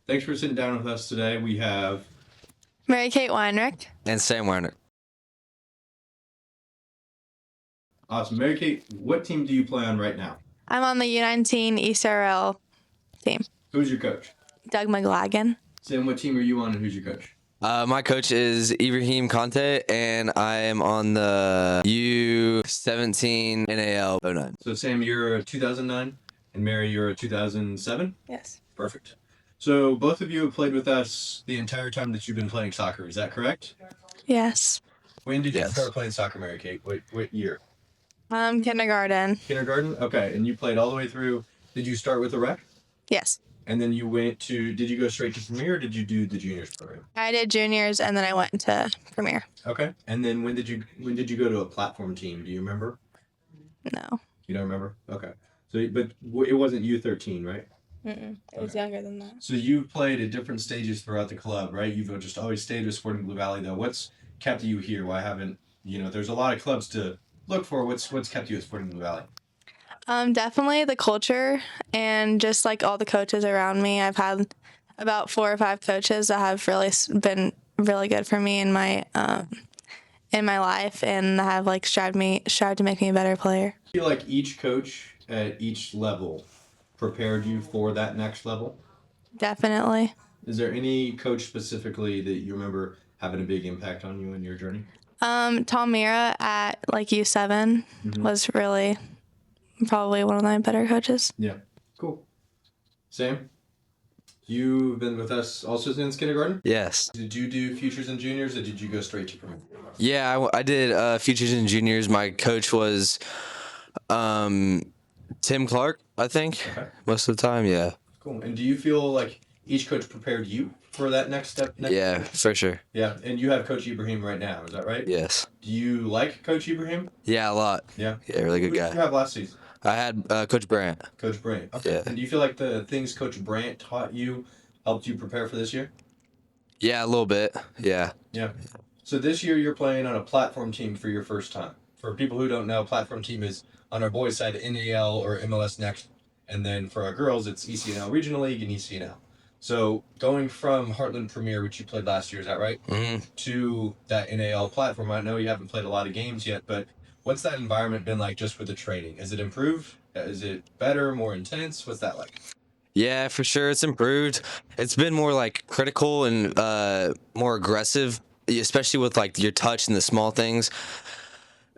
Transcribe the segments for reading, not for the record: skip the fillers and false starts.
Thanks for sitting down with us today. We have Mary Kate Weinrich. And Sam Weinrich. awesome. Mary Kate, what team do you play on right now? I'm on the U19 ECRL team. Who's your coach? Doug McLagan. Sam, what team are you on and who's your coach? My coach is Ibrahim Conte, and I am on the U17 NAL 09. So Sam, you're a 2009 and Mary, you're a 2007? Yes. Perfect. So both of you have played with us the entire time that you've been playing soccer. Is that correct? Yes. When did you Yes. start playing soccer, Mary Kate? What year? Kindergarten. Kindergarten? Okay. And you played all the way through. Did you start with the rec? Yes. And then you went to, did you go straight to Premier or did you do the juniors program? I did juniors and then I went to Premier. Okay. And then when did you go to a platform team? Do you remember? No. You don't remember? Okay. So, but it wasn't U13, right? It was younger than that. So you've played at different stages throughout the club, right? You've just always stayed with Sporting Blue Valley, though. What's kept you here? Why haven't, there's a lot of clubs to look for. What's kept you at Sporting Blue Valley? Definitely the culture and just like all the coaches around me. I've had about 4 or 5 coaches that have really been really good for me in my life and have like strived to make me a better player. I feel like each coach at each level prepared you for that next level. Definitely. Is there any coach specifically that you remember having a big impact on you in your journey? Tom Mira at like U7 was really probably one of my better coaches. Yeah. Cool. Sam, you've been with us also since kindergarten? Yes. Did you do futures and juniors or did you go straight to Premier? Yeah, I did futures and juniors. My coach was Tim Clark, I think, most of the time. Yeah. Cool. And do you feel like each coach prepared you for that next step? Yeah, for sure. Yeah. And you have Coach Ibrahim right now, is that right? Yes. Do you like Coach Ibrahim? Yeah, a lot. Yeah. Yeah, really good Who did you guy. have last season? I had Coach Brandt. Coach Brandt. Okay. Yeah. And do you feel like the things Coach Brandt taught you helped you prepare for this year? Yeah, a little bit. Yeah. Yeah. So this year you're playing on a platform team for your first time. For people who don't know, platform team is on our boys' side NAL or MLS Next, and then for our girls it's ECNL Regional League and ECNL. So going from Heartland Premier, which you played last year, is that right? Mm-hmm. To that NAL platform. I know you haven't played a lot of games yet, but what's that environment been like just with the training? Is it improved? Is it better, more intense? What's that like? Yeah, for sure. It's improved. It's been more like critical and more aggressive, especially with like your touch and the small things.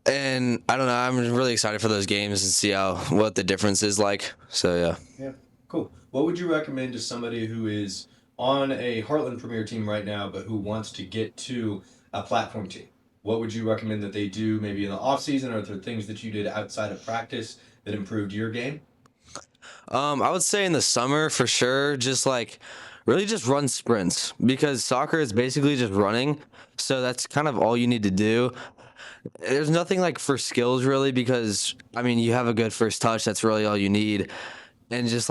And I don't know, I'm really excited for those games and see what the difference is like. So yeah. Yeah, cool. What would you recommend to somebody who is on a Heartland Premier team right now, but who wants to get to a platform team? What would you recommend that they do maybe in the off season, or are there things that you did outside of practice that improved your game? I would say in the summer for sure, just like really just run sprints because soccer is basically just running. So that's kind of all you need to do. There's nothing like for skills really because I mean you have a good first touch. That's really all you need, and just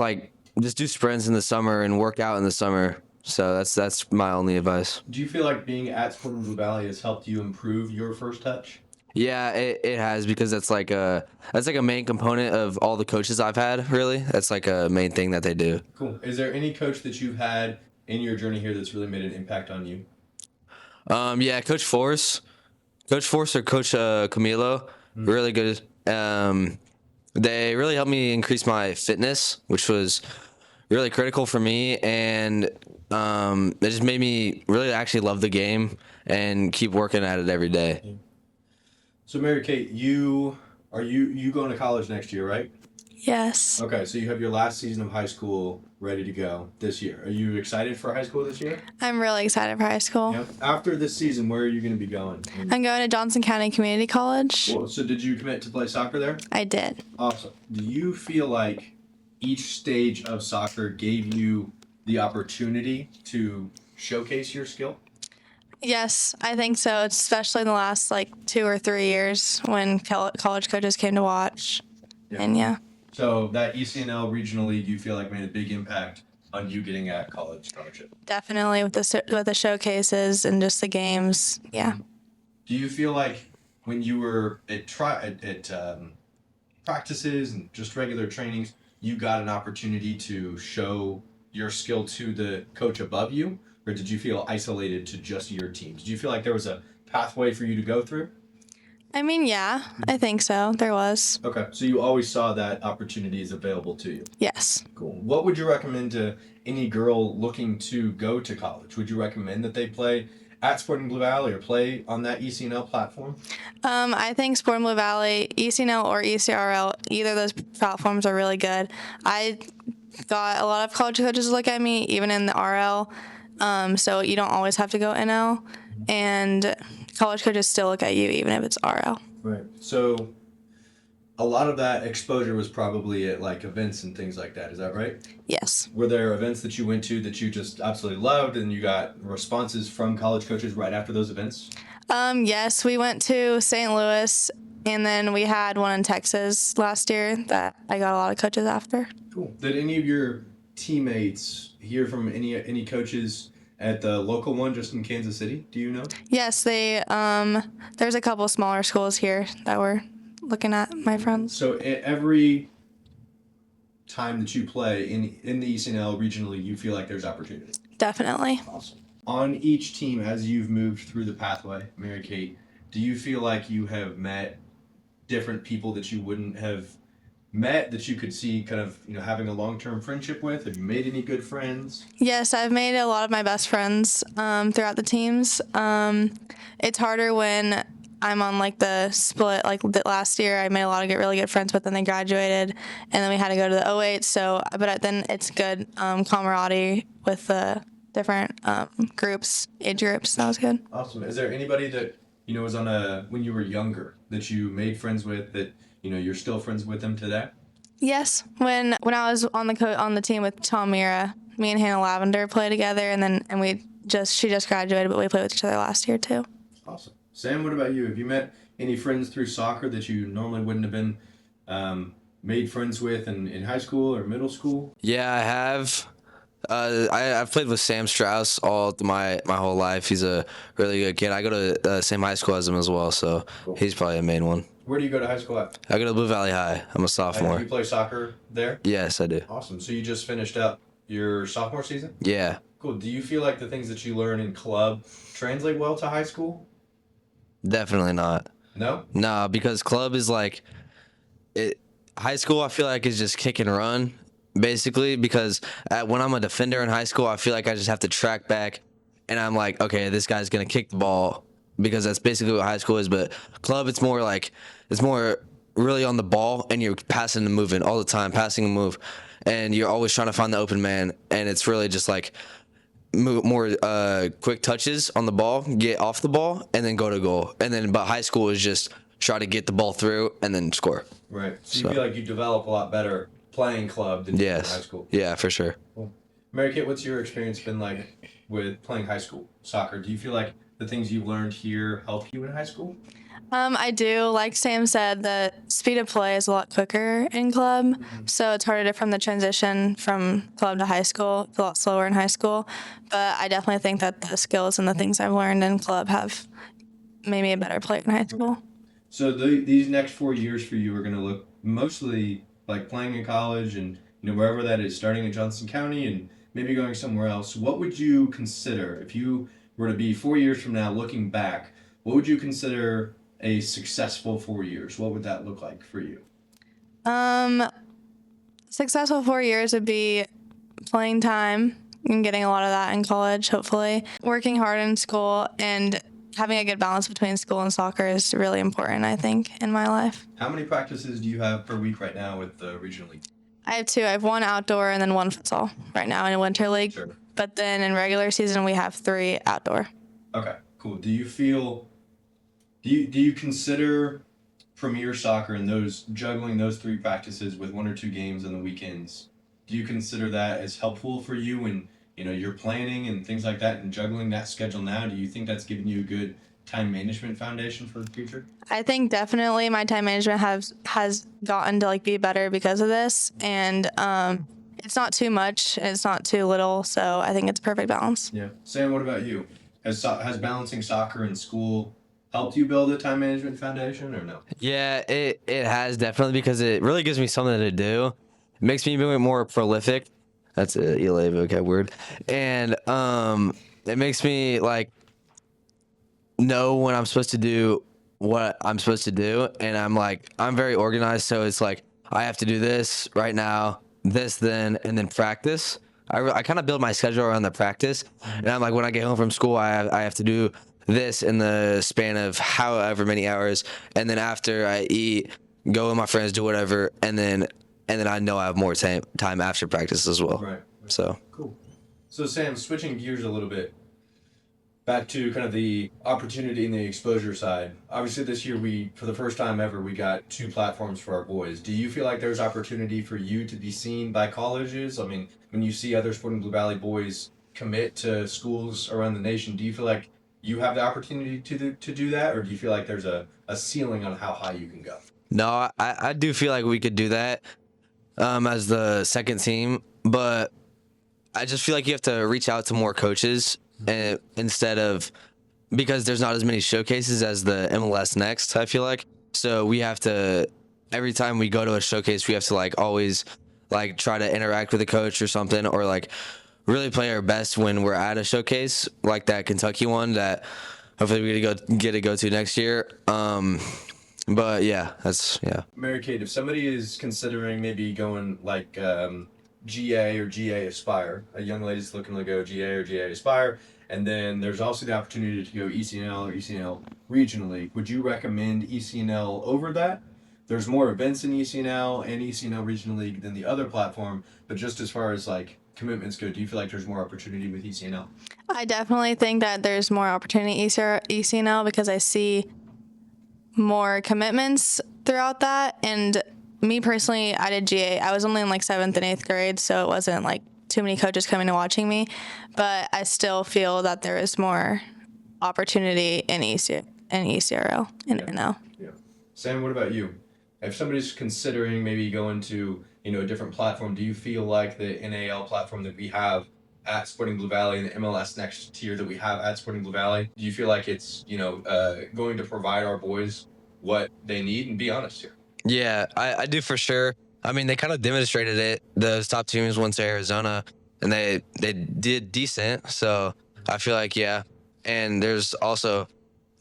do sprints in the summer and work out in the summer. So that's my only advice. Do you feel like being at Sporting Blue Valley has helped you improve your first touch? Yeah, it has because that's like a main component of all the coaches I've had. Really, that's like a main thing that they do. Cool. Is there any coach that you've had in your journey here that's really made an impact on you? Yeah, Coach Force or Coach Camilo, really good. They really helped me increase my fitness, which was really critical for me, and it just made me really actually love the game and keep working at it every day. So Mary Kate, you going to college next year, right? Yes. Okay, so you have your last season of high school ready to go this year. Are you excited for high school this year? I'm really excited for high school. Yep. After this season, where are you going to be going? I'm going to Johnson County Community College. Well, so did you commit to play soccer there? I did. Awesome. Do you feel like each stage of soccer gave you the opportunity to showcase your skill? Yes, I think so, especially in the last like 2 or 3 years when college coaches came to watch. Yeah. And yeah. So that ECNL Regional League, you feel like made a big impact on you getting at college scholarship? Definitely with the showcases and just the games. Yeah. Do you feel like when you were at practices and just regular trainings, you got an opportunity to show your skill to the coach above you, or did you feel isolated to just your team? Did you feel like there was a pathway for you to go through? I mean, yeah, I think so. There was. Okay, so you always saw that opportunities available to you. Yes. Cool. What would you recommend to any girl looking to go to college? Would you recommend that they play at Sporting Blue Valley or play on that ECNL platform? I think Sport in Blue Valley, ECNL or ECRL, either of those platforms are really good. I got a lot of college coaches to look at me, even in the RL, so you don't always have to go NL, and college coaches still look at you even if it's RL. Right. So a lot of that exposure was probably at like events and things like that. Is that right? Yes. Were there events that you went to that you just absolutely loved and you got responses from college coaches right after those events? Yes, we went to St. Louis, and then we had one in Texas last year that I got a lot of coaches after. Cool. Did any of your teammates hear from any coaches at the local one just in Kansas City? Do you know? Yes, there's a couple smaller schools here that were looking at my friends. So every time that you play in the ECNL regionally, you feel like there's opportunity. Definitely. Awesome. On each team, as you've moved through the pathway, Mary Kate, do you feel like you have met different people that you wouldn't have met that you could see kind of having a long-term friendship with? Have you made any good friends? Yes, I've made a lot of my best friends throughout the teams. It's harder when I'm on like the split. Like last year, I made a lot of really good friends with, and they graduated, and then we had to go to the 08. So, but then it's good camaraderie with the different age groups. That was good. Awesome. Is there anybody that was on when you were younger that you made friends with that you're still friends with them today? Yes, when I was on the team with Tom Mira, me and Hannah Lavender played together, and she just graduated, but we played with each other last year too. Awesome. Sam, what about you? Have you met any friends through soccer that you normally wouldn't have been made friends with in high school or middle school? Yeah, I have. I've played with Sam Strauss all my whole life. He's a really good kid. I go to the same high school as him as well, so cool. He's probably the main one. Where do you go to high school at? I go to Blue Valley High. I'm a sophomore. Do you play soccer there? Yes, I do. Awesome. So you just finished up your sophomore season? Yeah. Cool. Do you feel like the things that you learn in club translate well to high school? Definitely not. No? No, because club is like high school I feel like is just kick and run, basically, because when I'm a defender in high school, I feel like I just have to track back, and I'm like, okay, this guy's going to kick the ball, because that's basically what high school is. But club, it's more really on the ball, and you're passing and moving all the time, passing and move, and you're always trying to find the open man, and it's really just like more quick touches on the ball, get off the ball, and then go to goal. But high school is just try to get the ball through and then score. Right. So you feel like you develop a lot better playing club than you did in high school? Yeah, for sure. Cool. Mary Kate, what's your experience been like with playing high school soccer? Do you feel like the things you've learned here help you in high school? I do. Like Sam said, the speed of play is a lot quicker in club, so it's harder from the transition from club to high school. It's a lot slower in high school, but I definitely think that the skills and the things I've learned in club have made me a better player in high school. So these next 4 years for you are going to look mostly like playing in college and wherever that is, starting in Johnson County and maybe going somewhere else. What would you consider if you were to be 4 years from now looking back? What would you consider a successful 4 years? What would that look like for you? Successful 4 years would be playing time and getting a lot of that in college, hopefully. Working hard in school and having a good balance between school and soccer is really important, I think, in my life. How many practices do you have per week right now with the regional league? I have 2. I have 1 outdoor and then 1 futsal right now in a winter league. Sure. But then in regular season, we have 3 outdoor. Okay, cool. Do you consider premier soccer and juggling those 3 practices with 1 or 2 games on the weekends? Do you consider that as helpful for you when you're planning and things like that and juggling that schedule now? Do you think that's giving you a good time management foundation for the future? I think definitely my time management has gotten to be better because of this, and it's not too much, it's not too little, so I think it's a perfect balance. Yeah. Sam, what about you? Has balancing soccer and school helped you build a time management foundation or no? Yeah, it has definitely, because it really gives me something to do. It makes me more prolific. That's a ELA vocab word. And it makes me like know when I'm supposed to do what I'm supposed to do. And I'm very organized. So it's like, I have to do this right now, this then, and then practice. I kind of build my schedule around the practice. And I'm like, when I get home from school, I have to do this in the span of however many hours. And then after I eat, go with my friends, do whatever. And then I know I have more time after practice as well. Right. So Cool. So Sam, switching gears a little bit, back to kind of the opportunity and the exposure side. Obviously, this year for the first time ever, we got 2 platforms for our boys. Do you feel like there's opportunity for you to be seen by colleges? I mean, when you see other Sporting Blue Valley boys commit to schools around the nation, do you feel like you have the opportunity to do that, or do you feel like there's a ceiling on how high you can go? no, I do feel like we could do that as the second team, but I just feel like you have to reach out to more coaches and instead of, because there's not as many showcases as the MLS Next, I feel like. So we have to, every time we go to a showcase, we have to like always like try to interact with a coach or something, or like really play our best when we're at a showcase like that Kentucky one that hopefully we get to go to next year. But yeah, Mary Kate, if somebody is considering maybe going like GA or GA Aspire, a young lady's looking to go GA or GA Aspire, and then there's also the opportunity to go ECNL or ECNL regionally, would you recommend ECNL over that? There's more events in ECNL and ECNL Regional League than the other platform, but just as far as like commitments go, do you feel like there's more opportunity with ECNL? I definitely think that there's more opportunity ECNL because I see more commitments throughout that. And me personally, I did GA. I was only in like 7th and 8th grade, so it wasn't like too many coaches coming and watching me. But I still feel that there is more opportunity in ECRL and NL. Yeah. Sam, what about you? If somebody's considering maybe going to, a different platform, do you feel like the NAL platform that we have at Sporting Blue Valley and the MLS Next tier that we have at Sporting Blue Valley, do you feel like it's, going to provide our boys what they need? And be honest here. Yeah, I do for sure. I mean, they kind of demonstrated it. Those top teams went to Arizona, and they did decent. So I feel like, yeah. And there's also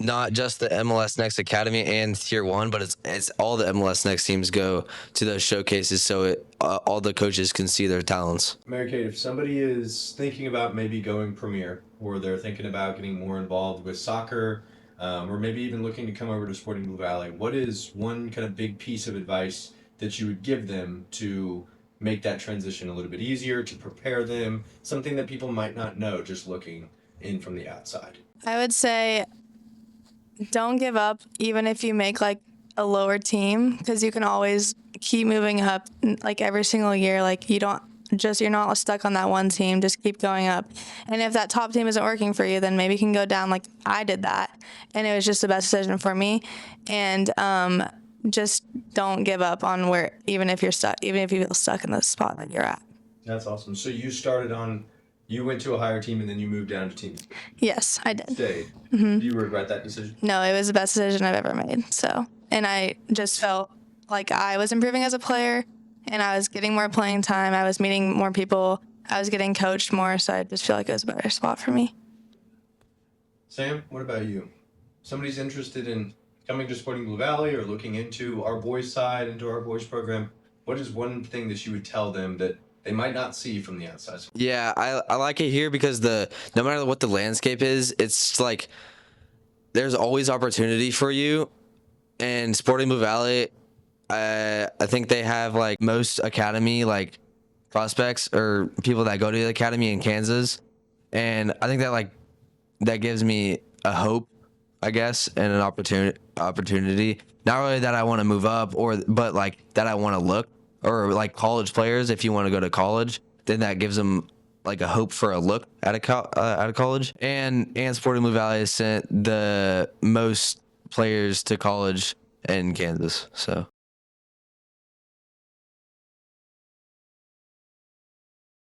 not just the MLS Next Academy and Tier 1, but it's all the MLS Next teams go to those showcases so all the coaches can see their talents. Mary Kate, if somebody is thinking about maybe going Premier, or they're thinking about getting more involved with soccer, or maybe even looking to come over to Sporting Blue Valley, what is one kind of big piece of advice that you would give them to make that transition a little bit easier, to prepare them, something that people might not know just looking in from the outside? I would say don't give up, even if you make like a lower team, because you can always keep moving up like every single year. Like you're not stuck on that one team. Just keep going up. And if that top team isn't working for you, then maybe you can go down like I did that. And it was just the best decision for me. And just don't give up on even if you feel stuck in the spot that you're at. That's awesome. So you went to a higher team and then you moved down to team. Yes, I did. Stayed. Do you regret that decision? No, it was the best decision I've ever made. So, and I just felt like I was improving as a player and I was getting more playing time. I was meeting more people. I was getting coached more. So I just feel like it was a better spot for me. Sam, what about you? Somebody's interested in coming to Sporting Blue Valley or looking into our boys side, into our boys program. What is one thing that you would tell them that they might not see from the outside? Yeah, I like it here because no matter what the landscape is, it's like there's always opportunity for you. And Sporting Blue Valley, I think they have like most academy like prospects or people that go to the academy in Kansas, and I think that gives me a hope, I guess, and an opportunity. Not really that I want to move up, but like that I want to look. Or like college players, if you want to go to college, then that gives them like a hope for a look at a college. And Sporting Blue Valley has sent the most players to college in Kansas. So